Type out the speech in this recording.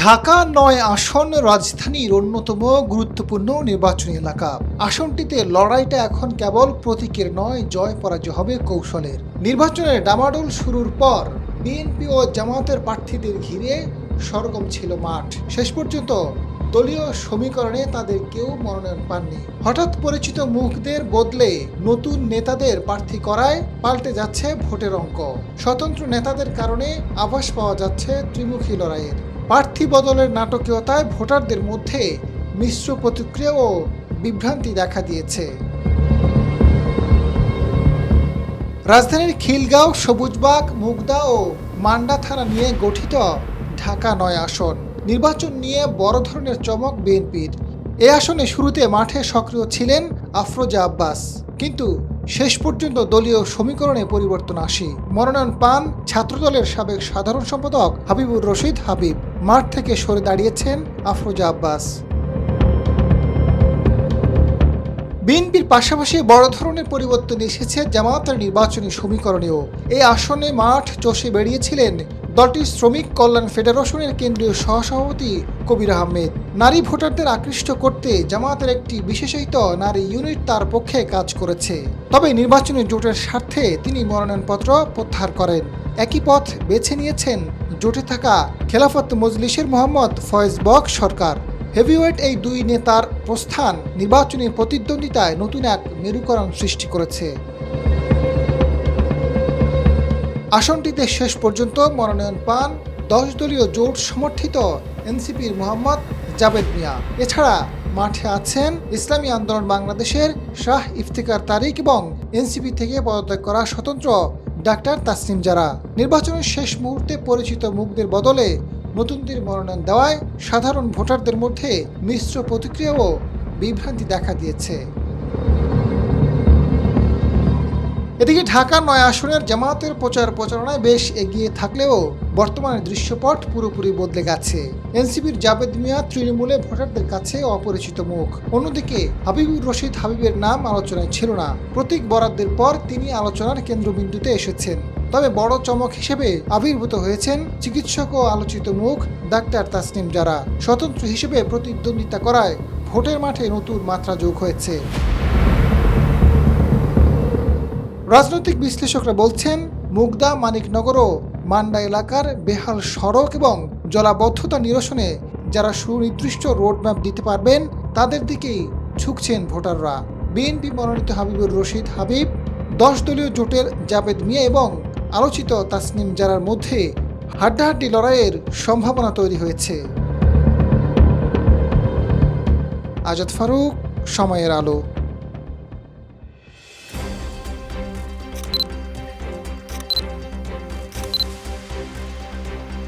ঢাকা ৯ আসন রাজধানীর অন্যতম গুরুত্বপূর্ণ নির্বাচনী এলাকা। আসনটিতে লড়াইটা এখন কেবল প্রতীকের নয়, জয় পরাজয় হবে কৌশলের। নির্বাচনের ডামাডোল শুরুর পর বিএনপি ও জামায়াতের প্রার্থীদের ঘিরে সরগম ছিল মাঠ। শেষ পর্যন্ত দলীয় সমীকরণে তাদের কেউ মনোনয়ন পাননি। হঠাৎ পরিচিত মুখদের বদলে নতুন নেতাদের প্রার্থী করায় পাল্টে যাচ্ছে ভোটের অঙ্ক। স্বতন্ত্র নেতাদের কারণে আভাস পাওয়া যাচ্ছে ত্রিমুখী লড়াইয়ের। প্রার্থী বদলের নাটকীয়তায় ভোটারদের মধ্যে মিশ্র প্রতিক্রিয়া ও বিভ্রান্তি দেখা দিয়েছে। রাজধানীর খিলগাঁও, সবুজবাগ, মুগদা ও মান্ডা থানা নিয়ে গঠিত ঢাকা ৯ আসন নির্বাচন নিয়ে বড় ধরনের চমক বিএনপির। এ আসনে শুরুতে মাঠে সক্রিয় ছিলেন আফরোজা আব্বাস, কিন্তু শেষ পর্যন্ত দলীয় সমীকরণে পরিবর্তন আসে। মনোনয়ন পান ছাত্রদলের সাবেক সাধারণ সম্পাদক হাবিবুর রশিদ হাবিব। মাঠ থেকে সরে দাঁড়িয়েছেন আফরোজা আব্বাস। বিএনপির পাশাপাশি বড় ধরনের পরিবর্তন এসেছে জামায়াতের নির্বাচনী সমীকরণেও। এই আসনে মাঠ চষে বেরিয়েছিলেন দলটির শ্রমিক কল্যাণ ফেডারেশনের কেন্দ্রীয় সহসভাপতি কবির আহমেদ। নারী ভোটারদের আকৃষ্ট করতে জামায়াতের একটি বিশেষায়িত নারী ইউনিট তার পক্ষে কাজ করেছে। তবে নির্বাচনী জোটের স্বার্থে তিনি মনোনয়নপত্র প্রত্যাহার করেন। একই পথ বেছে নিয়েছেন জোটে থাকা খেলাফত মজলিসের মোহাম্মদ ফয়েজ বক সরকার। হেভিওয়েট এই দুই নেতার প্রস্থান নির্বাচনী প্রতিদ্বন্দ্বিতায় নতুন এক মেরুকরণ সৃষ্টি করেছে। আসনটিতে শেষ পর্যন্ত মনোনয়ন পান 10 দলীয় জোট সমর্থিত এনসিপির মোহাম্মদ জাবেদ মিয়া। এছাড়া মাঠে আছেন ইসলামী আন্দোলন বাংলাদেশের শাহ ইফতিকার তারিক এবং এনসিপি থেকে পদত্যাগ করা স্বতন্ত্র ডাক্তার তাসনিম জারা। নির্বাচনের শেষ মুহূর্তে পরিচিত মুখদের বদলে নতুনদের মনোনয়ন দেওয়ায় সাধারণ ভোটারদের মধ্যে মিশ্র প্রতিক্রিয়া ও বিভ্রান্তি দেখা দিয়েছে। এদিকে ঢাকা ৯ আসনের জামায়াতের প্রচারণায় বেশ এগিয়ে থাকলেও বর্তমানে দৃশ্যপট পুরোপুরি বদলে গেছে। এনসিপির জাবেদ মিয়া তৃণমূলে ভোটারদের কাছে অপরিচিত মুখ। অন্যদিকে হাবিবুর রশিদ হাবিবের নাম আলোচনায় ছিল না। প্রতীক বরাদ্দের পর তিনি আলোচনার কেন্দ্রবিন্দুতে এসেছেন। তবে বড় চমক হিসেবে আবির্ভূত হয়েছেন চিকিৎসক ও আলোচিত মুখ ডাক্তার তাসনিম জারা। স্বতন্ত্র হিসেবে প্রতিদ্বন্দ্বিতা করায় ভোটের মাঠে নতুন মাত্রা যোগ হয়েছে। রাজনৈতিক বিশ্লেষকরা বলছেন, মুগদা, মানিকনগর ও মান্ডা এলাকার বেহাল সড়ক এবং জলাবদ্ধতা নিরসনে যারা সুনির্দিষ্ট রোডম্যাপ দিতে পারবেন তাদের দিকেই ঝুঁকছেন ভোটাররা। বিএনপি মনোনীত হাবিবুর রশিদ হাবিব, 10 দলীয় জোটের জাবেদ মিয়া এবং আলোচিত তাসনিম জারার মধ্যে হাড্ডাহাড্ডি লড়াইয়ের সম্ভাবনা তৈরি হয়েছে। আজাদ ফারুক, সময়ের আলো।